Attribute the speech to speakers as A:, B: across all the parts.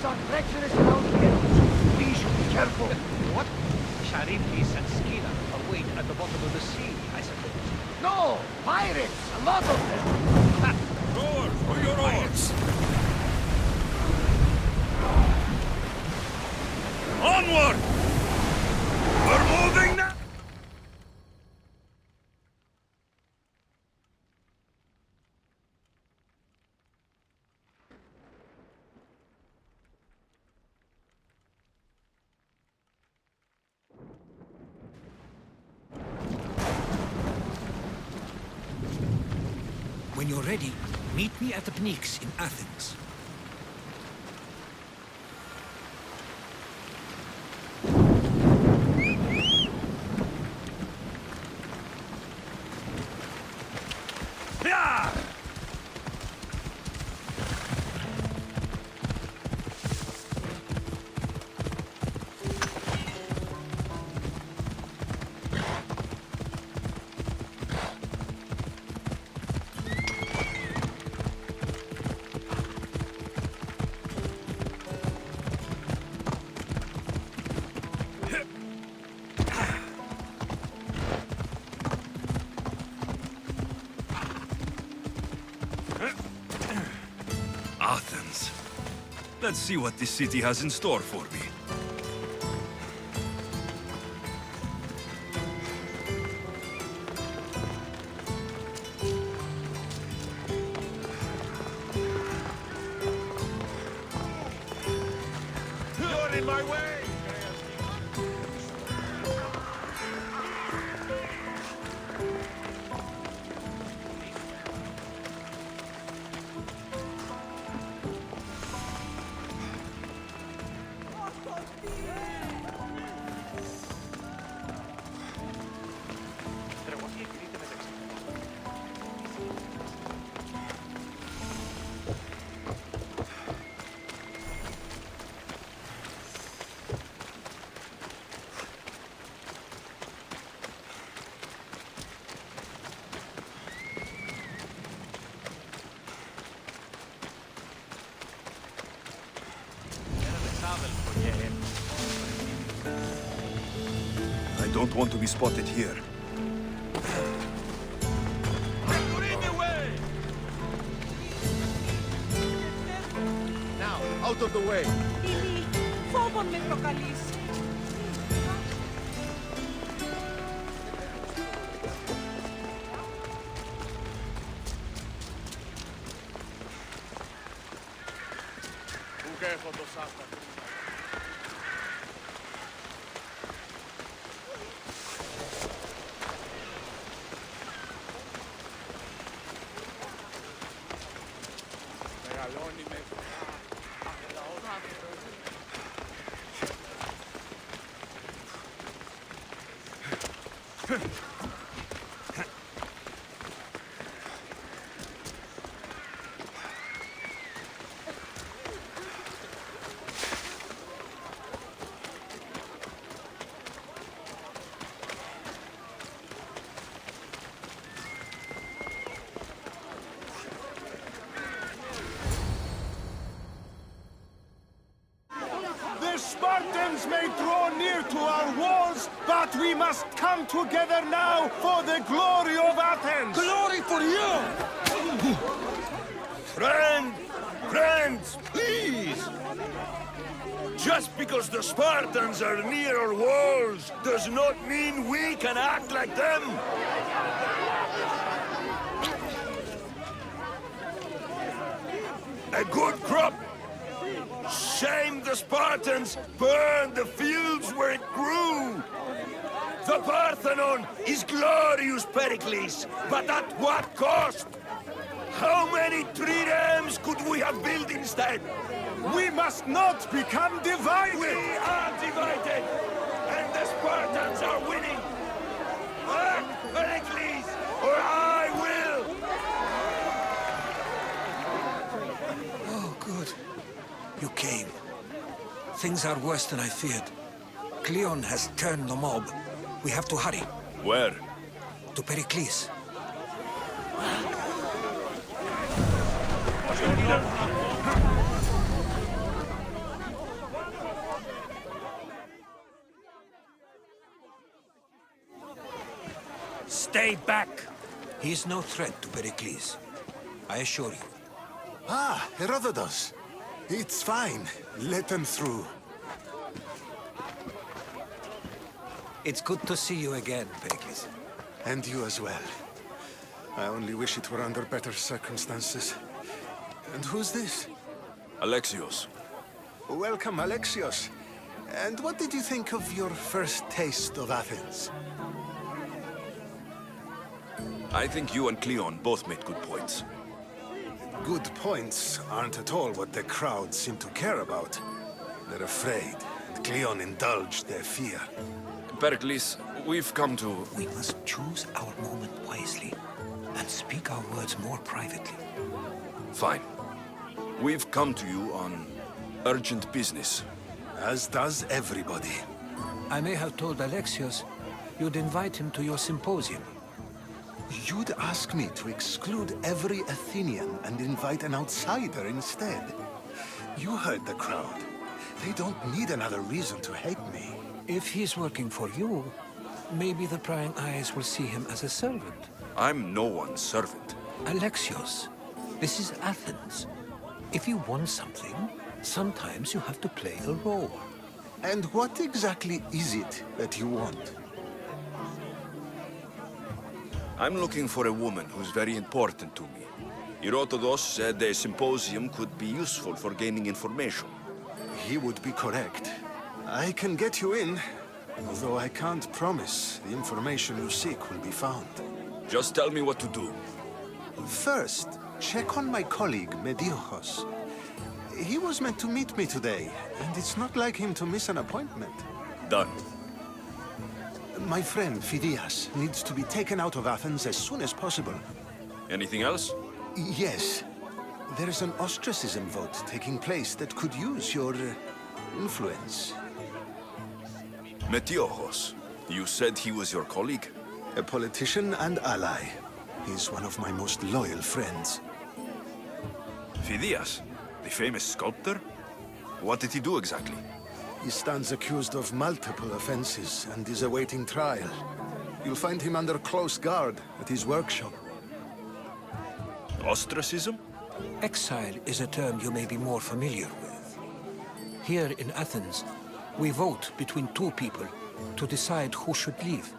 A: are treacherous around here. We should be careful.
B: What? Charybdis and Scylla await at the bottom of the sea, I suppose.
A: No! Pirates! A lot of them!
C: Roar for your oars! Onward! We're moving now!
D: When you're ready, meet me at the Pnyx in Athens.
C: Yeah! Athens. Let's see what this city has in store for me.
B: You're in my way!
C: I don't want to be spotted here.
A: Now, out of the way!
E: Ηλί, φόβον με προκαλείς.
A: The Spartans may draw near to our walls, but we must come together now for the glory of Athens!
C: Glory for you! Friends, please! Just because the Spartans are near our walls does not mean we can act like them! A good crop! Shame the Spartans burned the fields where it grew! The Parthenon is glorious, Pericles, but at what cost? How many triremes could we have built instead?
A: We must not become divided!
C: We are divided, and the Spartans are winning! Act, Pericles, or I will!
D: Oh, good. You came. Things are worse than I feared. Cleon has turned the mob. We have to hurry.
C: Where?
D: To Pericles. Stay back! He is no threat to Pericles. I assure you.
A: Ah, Herodotus. It's fine. Let them through.
D: It's good to see you again, Pericles.
A: And you as well. I only wish it were under better circumstances. And who's this?
C: Alexios.
A: Welcome, Alexios. And what did you think of your first taste of Athens?
C: I think you and Cleon both made good points.
A: Good points aren't at all what the crowd seem to care about. They're afraid, and Cleon indulged their fear.
C: Pericles, we've come to...
D: We must choose our moment wisely and speak our words more privately.
C: Fine. We've come to you on urgent business.
A: As does everybody.
D: I may have told Alexios you'd invite him to your symposium.
A: You'd ask me to exclude every Athenian and invite an outsider instead. You heard the crowd. They don't need another reason to hate me.
D: If he's working for you, maybe the prying eyes will see him as a servant.
C: I'm no one's servant.
D: Alexios, this is Athens. If you want something, sometimes you have to play a role.
A: And what exactly is it that you want?
C: I'm looking for a woman who's very important to me. Herodotus said a symposium could be useful for gaining information.
A: He would be correct. I can get you in, although I can't promise the information you seek will be found.
C: Just tell me what to do.
A: First, check on my colleague, Mediochos. He was meant to meet me today, and it's not like him to miss an appointment.
C: Done.
A: My friend, Phidias, needs to be taken out of Athens as soon as possible.
C: Anything else?
A: Yes. There's an ostracism vote taking place that could use your influence.
C: Metiochos. You said he was your colleague?
A: A politician and ally. He's one of my most loyal friends.
C: Phidias, the famous sculptor? What did he do exactly?
A: He stands accused of multiple offenses and is awaiting trial. You'll find him under close guard at his workshop.
C: Ostracism?
D: Exile is a term you may be more familiar with. Here in Athens, we vote between two people to decide who should leave.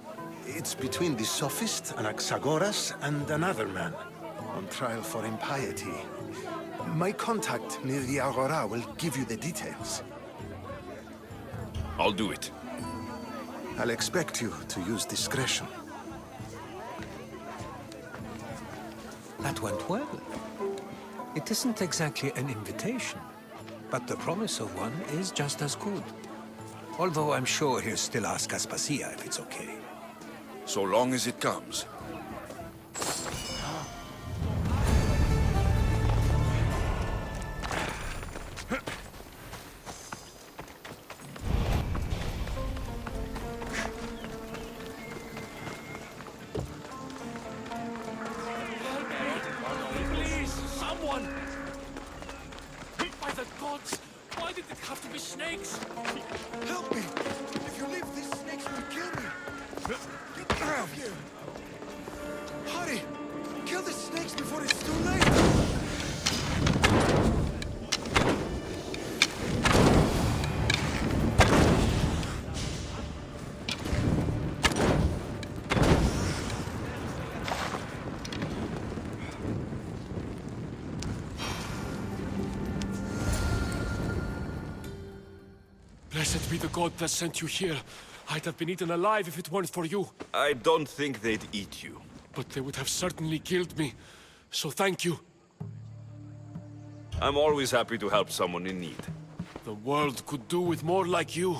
A: It's between the sophist Anaxagoras and another man, on trial for impiety. My contact near the Agora will give you the details.
C: I'll do it.
A: I'll expect you to use discretion.
D: That went well. It isn't exactly an invitation, but the promise of one is just as good. Although I'm sure he'll still ask Aspasia if it's okay.
C: So long as it comes.
F: Please, someone! By the gods, why did it have to be snakes?
A: Help me! If you leave, these snakes will kill me! Get out of here! Hurry! Kill the snakes before it's too late!
F: Blessed be the god that sent you here. I'd have been eaten alive if it weren't for you.
C: I don't think they'd eat you.
F: But they would have certainly killed me. So thank you.
C: I'm always happy to help someone in need.
F: The world could do with more like you.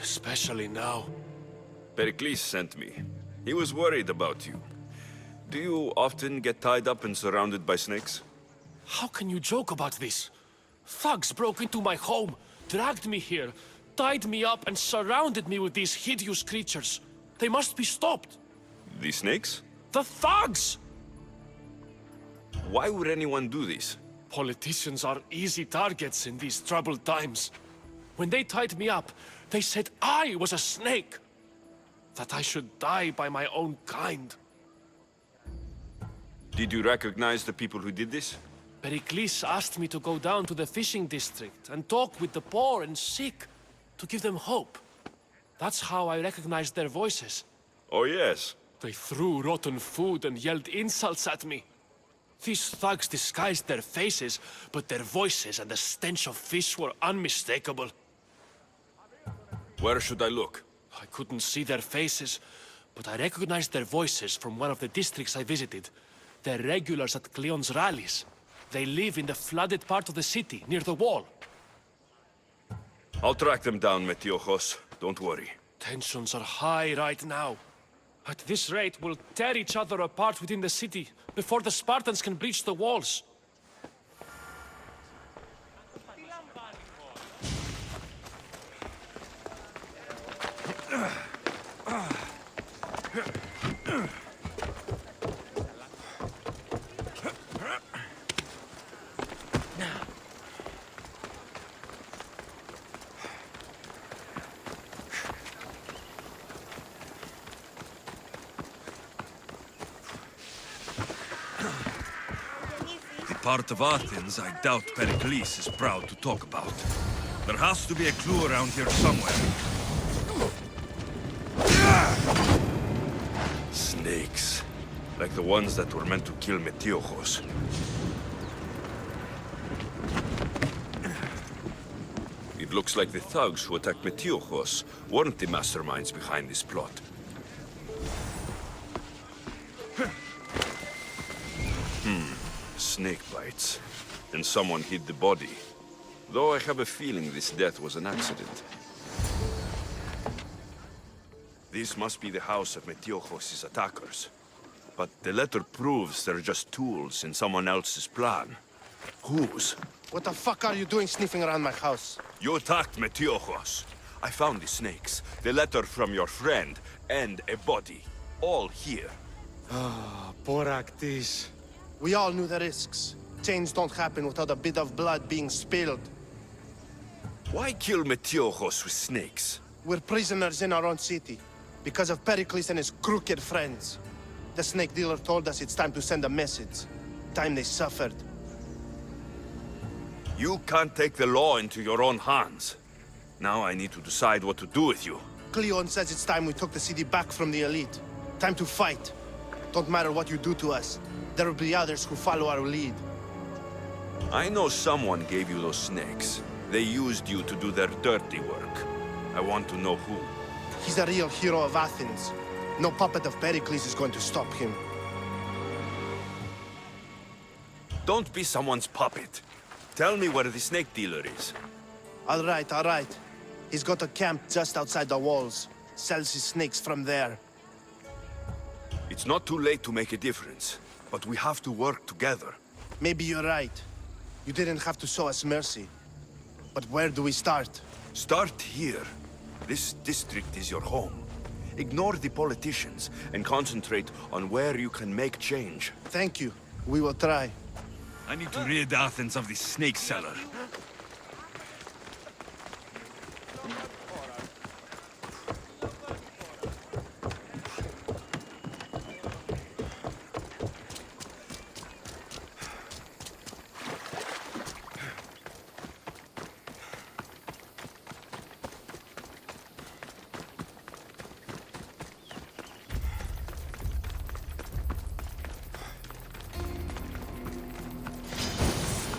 F: Especially now.
C: Pericles sent me. He was worried about you. Do you often get tied up and surrounded by snakes?
F: How can you joke about this? Thugs broke into my home, dragged me here, tied me up and surrounded me with these hideous creatures. They must be stopped.
C: The snakes?
F: The thugs!
C: Why would anyone do this?
F: Politicians are easy targets in these troubled times. When they tied me up, they said I was a snake. That I should die by my own kind.
C: Did you recognize the people who did this?
F: Pericles asked me to go down to the fishing district and talk with the poor and sick, to give them hope. That's how I recognized their voices.
C: Oh, yes.
F: They threw rotten food and yelled insults at me. These thugs disguised their faces, but their voices and the stench of fish were unmistakable.
C: Where should I look?
F: I couldn't see their faces, but I recognized their voices from one of the districts I visited. They're regulars at Cleon's rallies. They live in the flooded part of the city, near the wall.
C: I'll track them down, Metiojos. Don't worry.
F: Tensions are high right now. At this rate, we'll tear each other apart within the city, before the Spartans can breach the walls.
C: The part of Athens I doubt Pericles is proud to talk about. There has to be a clue around here somewhere. Snakes. Like the ones that were meant to kill Metiojos. It looks like the thugs who attacked Metiojos weren't the masterminds behind this plot. Snake bites. And someone hid the body. Though I have a feeling this death was an accident. This must be the house of Metiojos' attackers. But the letter proves they're just tools in someone else's plan. Whose?
G: What the fuck are you doing sniffing around my house?
C: You attacked Metiojos. I found the snakes, the letter from your friend, and a body. All here.
G: Boraktis. We all knew the risks. Change don't happen without a bit of blood being spilled.
C: Why kill Metiojos with snakes?
G: We're prisoners in our own city, because of Pericles and his crooked friends. The snake dealer told us it's time to send a message. Time they suffered.
C: You can't take the law into your own hands. Now I need to decide what to do with you.
G: Cleon says it's time we took the city back from the elite. Time to fight. Don't matter what you do to us. There will be others who follow our lead.
C: I know someone gave you those snakes. They used you to do their dirty work. I want to know who.
G: He's a real hero of Athens. No puppet of Pericles is going to stop him.
C: Don't be someone's puppet. Tell me where the snake dealer is.
G: All right. He's got a camp just outside the walls. Sells his snakes from there.
C: It's not too late to make a difference, but we have to work together.
G: Maybe you're right. You didn't have to show us mercy. But where do we start?
C: Start here. This district is your home. Ignore the politicians and concentrate on where you can make change.
G: Thank you. We will try.
C: I need to rid Athens of this snake seller.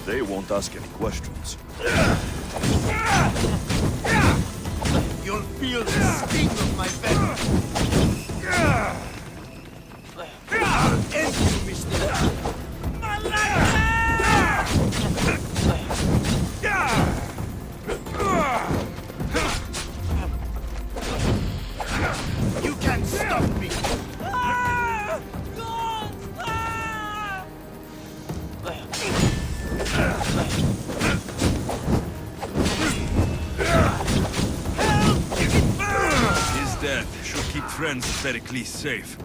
C: They won't ask any questions.
G: You'll feel the sting of my venom. End you, mister. You can't stop me.
C: His death should keep friends of Pericles safe.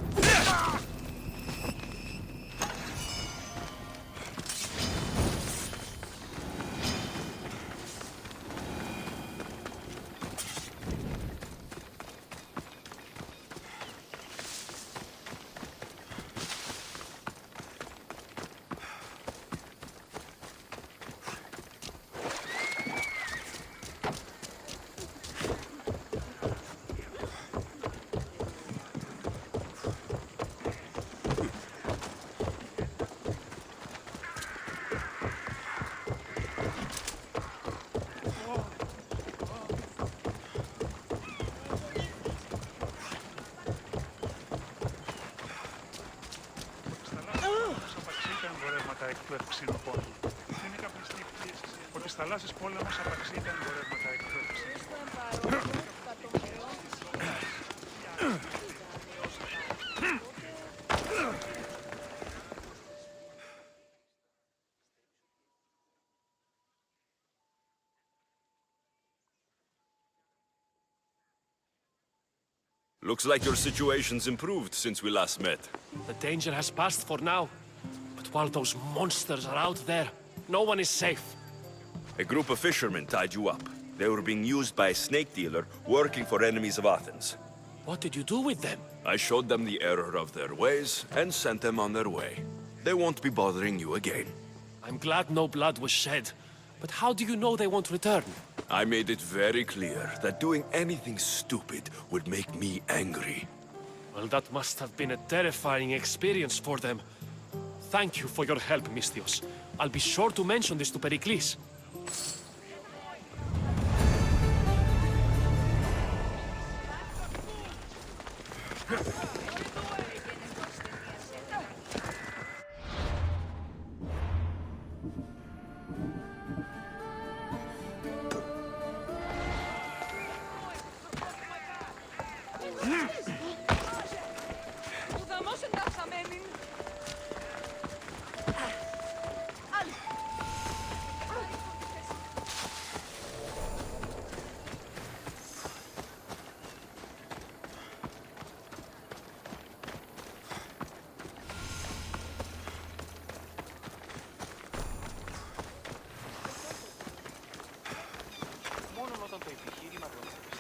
H: ξηροπόλεμο. Είναι καπνιστή πίεση ότι στις θαλάσσιες πόλεμος απαξίει τα εμπορεύματα εκπαίδευσης.
C: Looks like your situation's improved since we last met.
F: The danger has passed for now. But while those monsters are out there, no one is safe.
C: A group of fishermen tied you up. They were being used by a snake dealer working for enemies of Athens.
F: What did you do with them?
C: I showed them the error of their ways and sent them on their way. They won't be bothering you again.
F: I'm glad no blood was shed. But how do you know they won't return?
C: I made it very clear that doing anything stupid would make me angry.
F: Well, that must have been a terrifying experience for them. Thank you for your help, Misthios. I'll be sure to mention this to Pericles.
E: Ουδαμός εντάξαμένην.
B: Μόνο όταν το επιχείρημα γνωστοποιηθεί.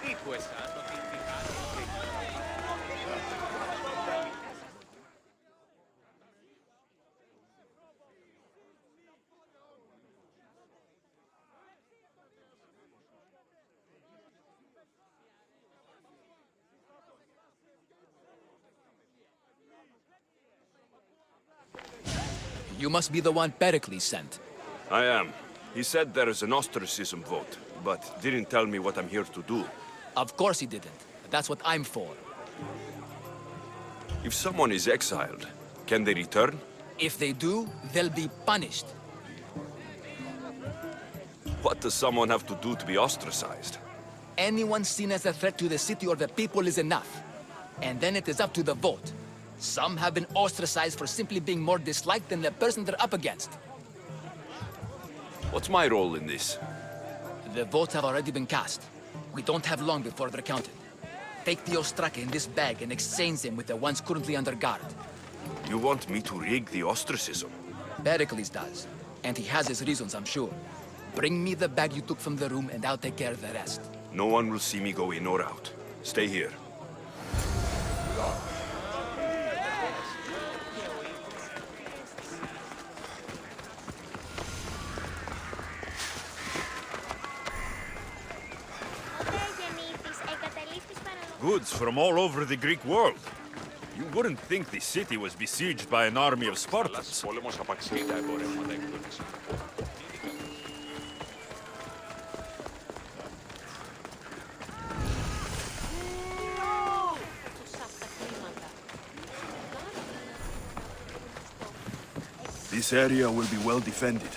B: Dico è stato che ti
I: You must be the one Pericles sent.
C: I am. He said there is an ostracism vote, but didn't tell me what I'm here to do.
I: Of course he didn't. That's what I'm for.
C: If someone is exiled, can they return?
I: If they do, they'll be punished.
C: What does someone have to do to be ostracized?
I: Anyone seen as a threat to the city or the people is enough. And then it is up to the vote. Some have been ostracized for simply being more disliked than the person they're up against.
C: What's my role in this?
I: The votes have already been cast. We don't have long before they're counted. Take the ostraka in this bag and exchange them with the ones currently under guard.
C: You want me to rig the ostracism?
I: Pericles does. And he has his reasons, I'm sure. Bring me the bag you took from the room and I'll take care of the rest.
C: No one will see me go in or out. Stay here. Goods from all over the Greek world. You wouldn't think the city was besieged by an army of Spartans.
B: πόλεμος απαξιεί τα εμπορεύματα εκπαίδευσης.
C: This area will be well defended.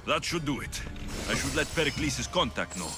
C: That should do it. I should let Pericles' contact know.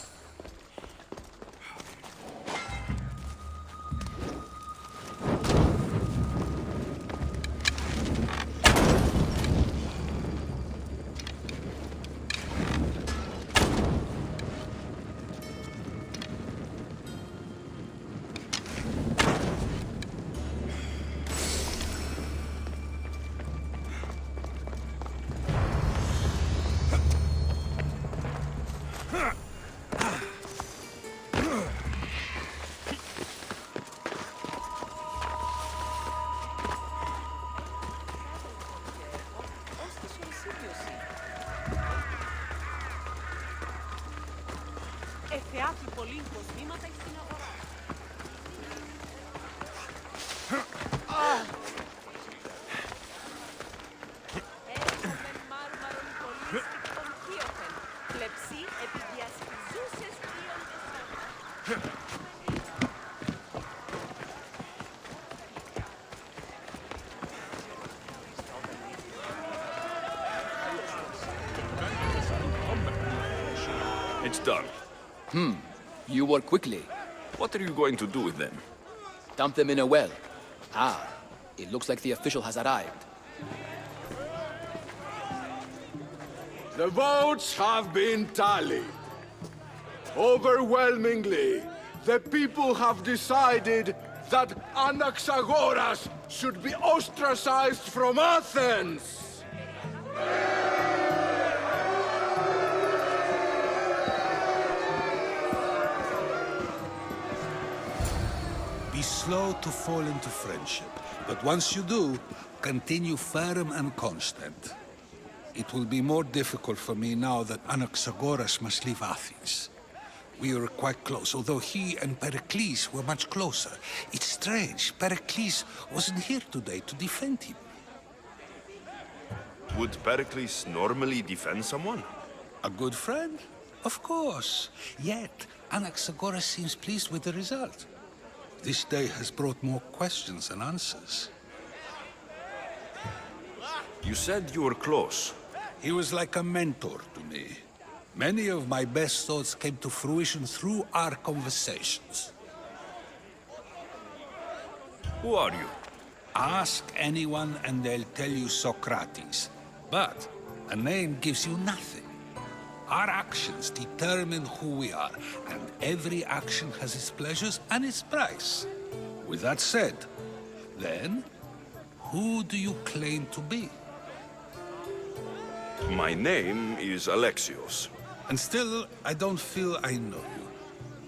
E: Θεάτρου πολύ κοσμήματα στην αγορά. Έχουμε μάρμαρον πολύστικ των Κίωθεν. Πλεψί επιδιασκηζούσες Κίωντες.
C: It's done.
I: You work quickly.
C: What are you going to do with them?
I: Dump them in a well. Ah, it looks like the official has arrived.
J: The votes have been tallied. Overwhelmingly, the people have decided that Anaxagoras should be ostracized from Athens.
K: Be slow to fall into friendship, but once you do, continue firm and constant. It will be more difficult for me now that Anaxagoras must leave Athens. We were quite close, although he and Pericles were much closer. It's strange, Pericles wasn't here today to defend him.
C: Would Pericles normally defend someone?
K: A good friend? Of course. Yet, Anaxagoras seems pleased with the result. This day has brought more questions than answers.
C: You said you were close.
K: He was like a mentor to me. Many of my best thoughts came to fruition through our conversations.
C: Who are you?
K: Ask anyone and they'll tell you Socrates. But a name gives you nothing. Our actions determine who we are, and every action has its pleasures and its price. With that said, then, who do you claim to be?
C: My name is Alexios.
K: And still, I don't feel I know you.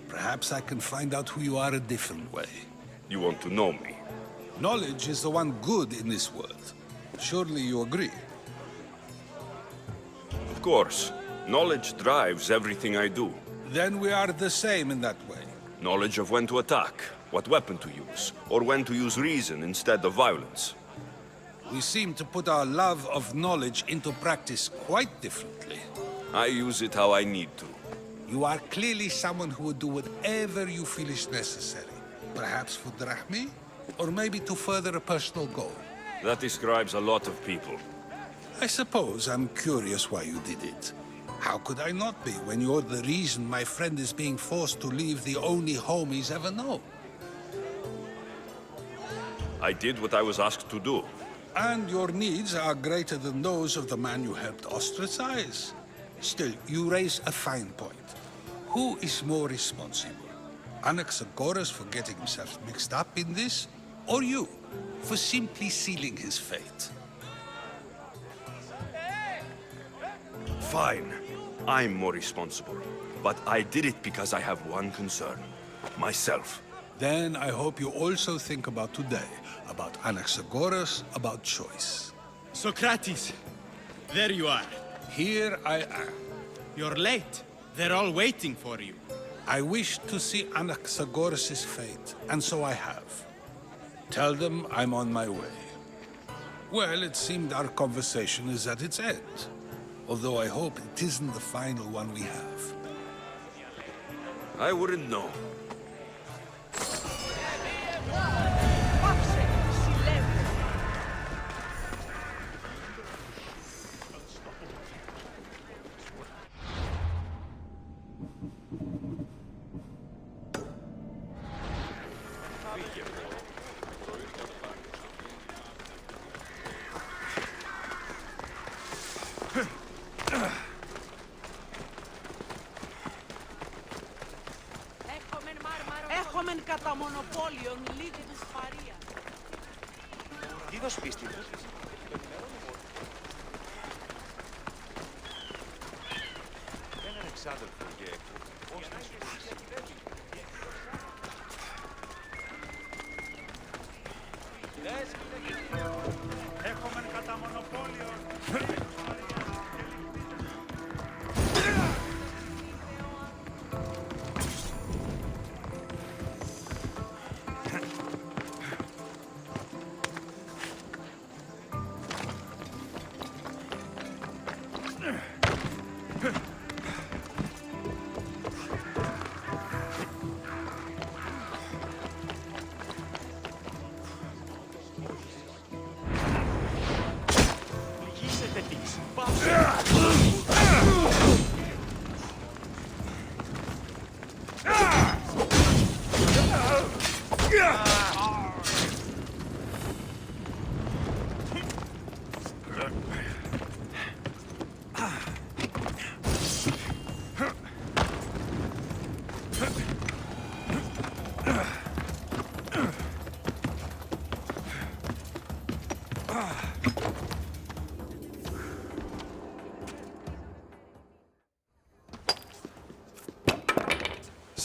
K: Perhaps I can find out who you are a different way.
C: You want to know me?
K: Knowledge is the one good in this world. Surely you agree?
C: Of course. Knowledge drives everything I do.
K: Then we are the same in that way.
C: Knowledge of when to attack, what weapon to use, or when to use reason instead of violence.
K: We seem to put our love of knowledge into practice quite differently.
C: I use it how I need to.
K: You are clearly someone who would do whatever you feel is necessary. Perhaps for drachmi, or maybe to further a personal goal.
C: That describes a lot of people.
K: I suppose I'm curious why you did it. How could I not be when you're the reason my friend is being forced to leave the only home he's ever known?
C: I did what I was asked to do.
K: And your needs are greater than those of the man you helped ostracize. Still, you raise a fine point. Who is more responsible? Anaxagoras for getting himself mixed up in this? Or you, for simply sealing his fate?
C: Fine. I'm more responsible. But I did it because I have one concern. Myself.
K: Then I hope you also think about today. About Anaxagoras, about choice.
L: Socrates! There you are.
K: Here I am.
L: You're late. They're all waiting for you.
K: I wish to see Anaxagoras' fate, and so I have. Tell them I'm on my way. Well, it seemed our conversation is at its end. Although I hope it isn't the final one we have.
C: I wouldn't know.
E: μονοπόλιον λίγη δυσπαρία.
B: Είδος πίστη μου. Έναν εξάδελφο και πώς να σου
H: Έχουμε κατά μονοπόλιο. Πληγήσετε της.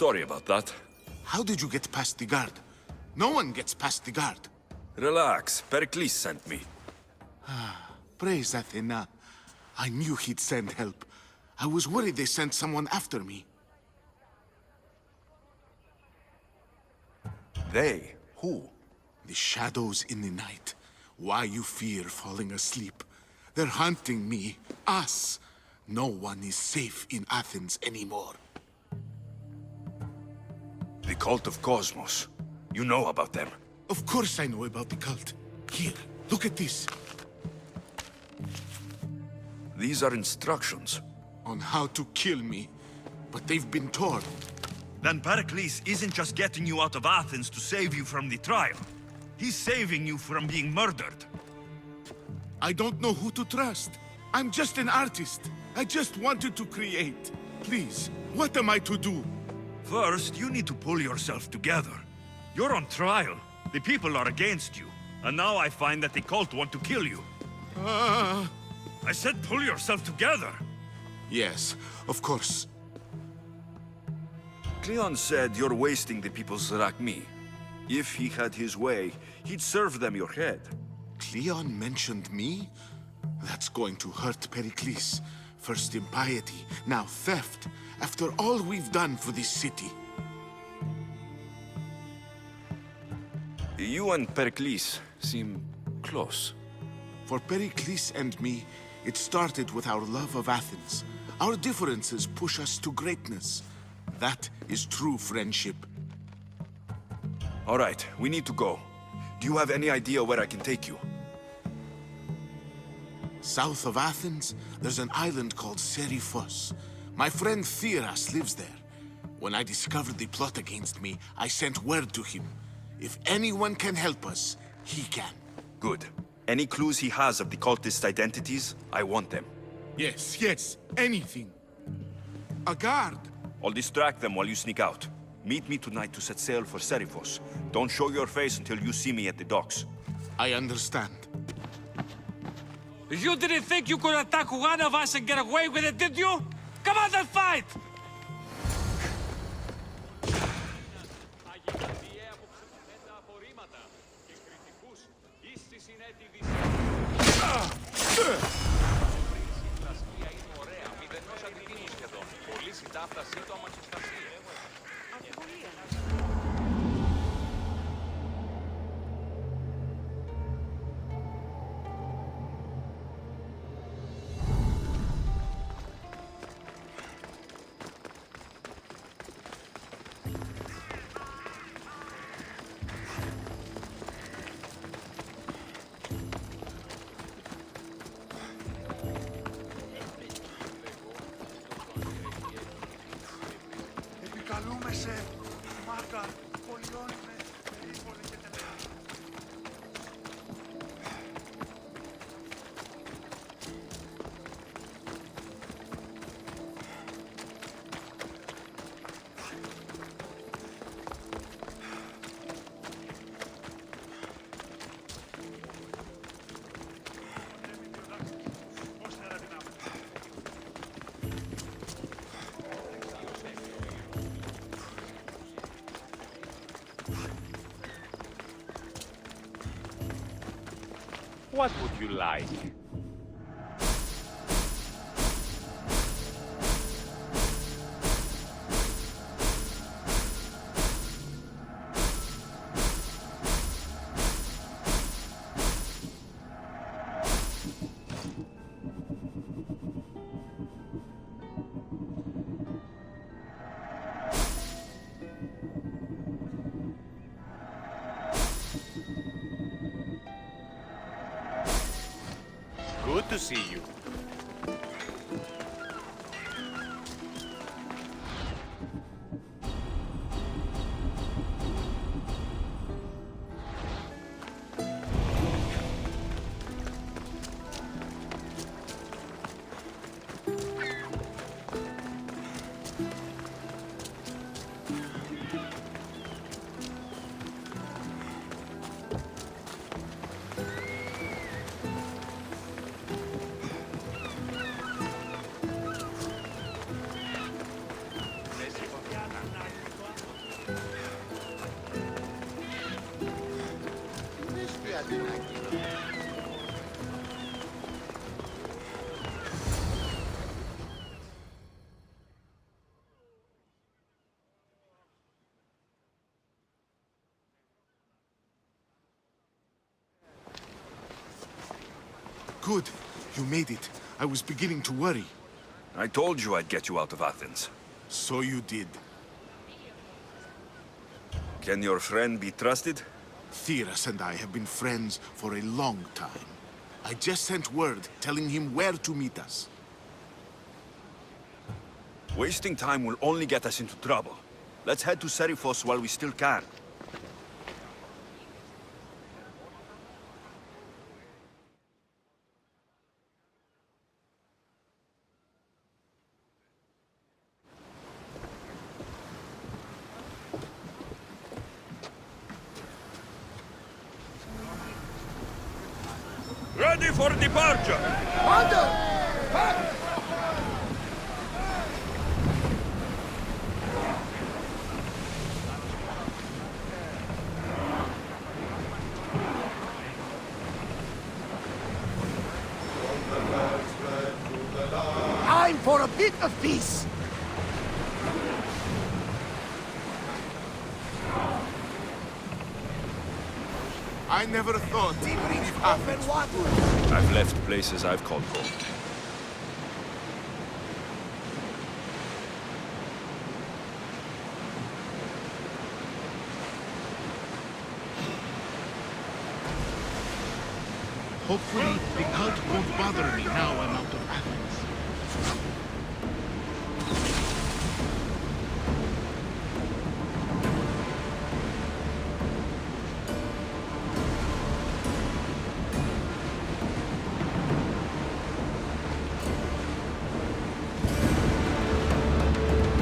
C: Sorry about that.
A: How did you get past the guard? No one gets past the guard.
C: Relax. Pericles sent me.
A: Praise Athena. I knew he'd send help. I was worried they sent someone after me.
C: They? Who?
A: The shadows in the night. Why you fear falling asleep. They're hunting me. Us. No one is safe in Athens anymore.
C: The cult of Cosmos. You know about them.
A: Of course I know about the cult. Here, look at this.
C: These are instructions.
A: On how to kill me. But they've been torn.
C: Then Pericles isn't just getting you out of Athens to save you from the trial. He's saving you from being murdered.
A: I don't know who to trust. I'm just an artist. I just wanted to create. Please, what am I to do?
C: First, you need to pull yourself together. You're on trial. The people are against you. And now I find that the cult want to kill you. I said pull yourself together.
A: Yes, of course.
C: Cleon said you're wasting the people's Zrakmi. If he had his way, he'd serve them your head.
A: Cleon mentioned me? That's going to hurt Pericles. First impiety, now theft. After all we've done for this city.
C: You and Pericles seem close.
A: For Pericles and me, it started with our love of Athens. Our differences push us to greatness. That is true friendship.
C: All right, we need to go. Do you have any idea where I can take you?
A: South of Athens, there's an island called Seriphos. My friend Theras lives there. When I discovered the plot against me, I sent word to him. If anyone can help us, he can.
C: Good. Any clues he has of the cultist identities, I want them.
A: Yes, anything. A guard.
C: I'll distract them while you sneak out. Meet me tonight to set sail for Seriphos. Don't show your face until you see me at the docks.
A: I understand.
F: You didn't think you could attack one of us and get away with it, did you? Come on and fight!
B: What would you like? Good to see you.
C: Good. You made it. I was beginning to worry.
M: I told you I'd get you out of Athens.
C: So you did.
M: Can your friend be trusted?
C: Theras and I have been friends for a long time. I just sent word telling him where to meet us.
M: Wasting time will only get us into trouble. Let's head to Serifos while we still can.
C: Ready for departure!
N: Time for a bit of peace!
C: I never thought he'd leave Athens.
M: I've left places I've called home.
C: Hopefully, the cult won't bother me now I'm out of Athens.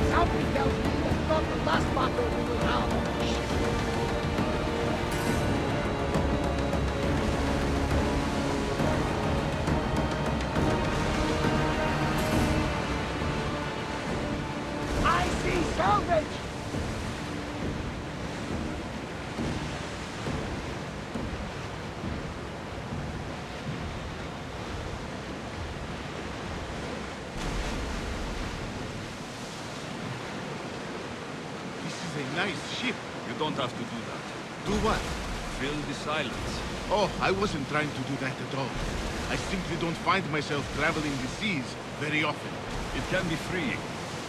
N: Something tells me that's not the last battle we will have. I see salvage!
C: This is a nice ship.
M: You don't have to do that.
C: Do what?
M: Fill the silence.
C: Oh, I wasn't trying to do that at all. I simply don't find myself traveling the seas very often.
M: It can be freeing.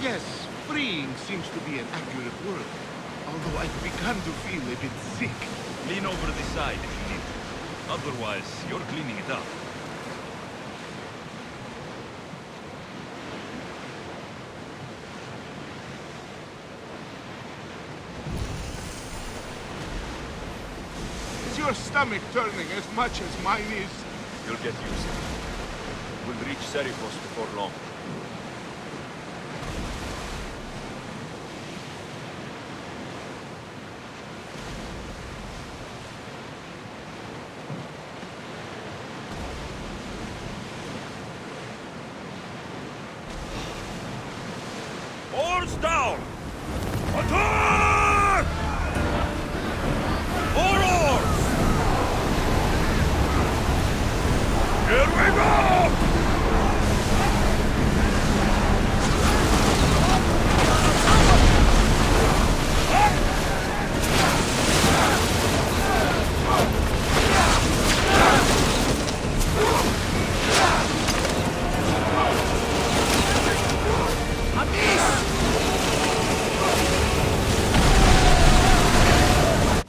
C: Yes, freeing seems to be an accurate word. Although I've begun to feel a bit sick.
M: Lean over the side if you need to. Otherwise, you're cleaning it up.
C: Is your stomach turning as much as mine is?
M: You'll get used to it. We'll reach Serifos before long.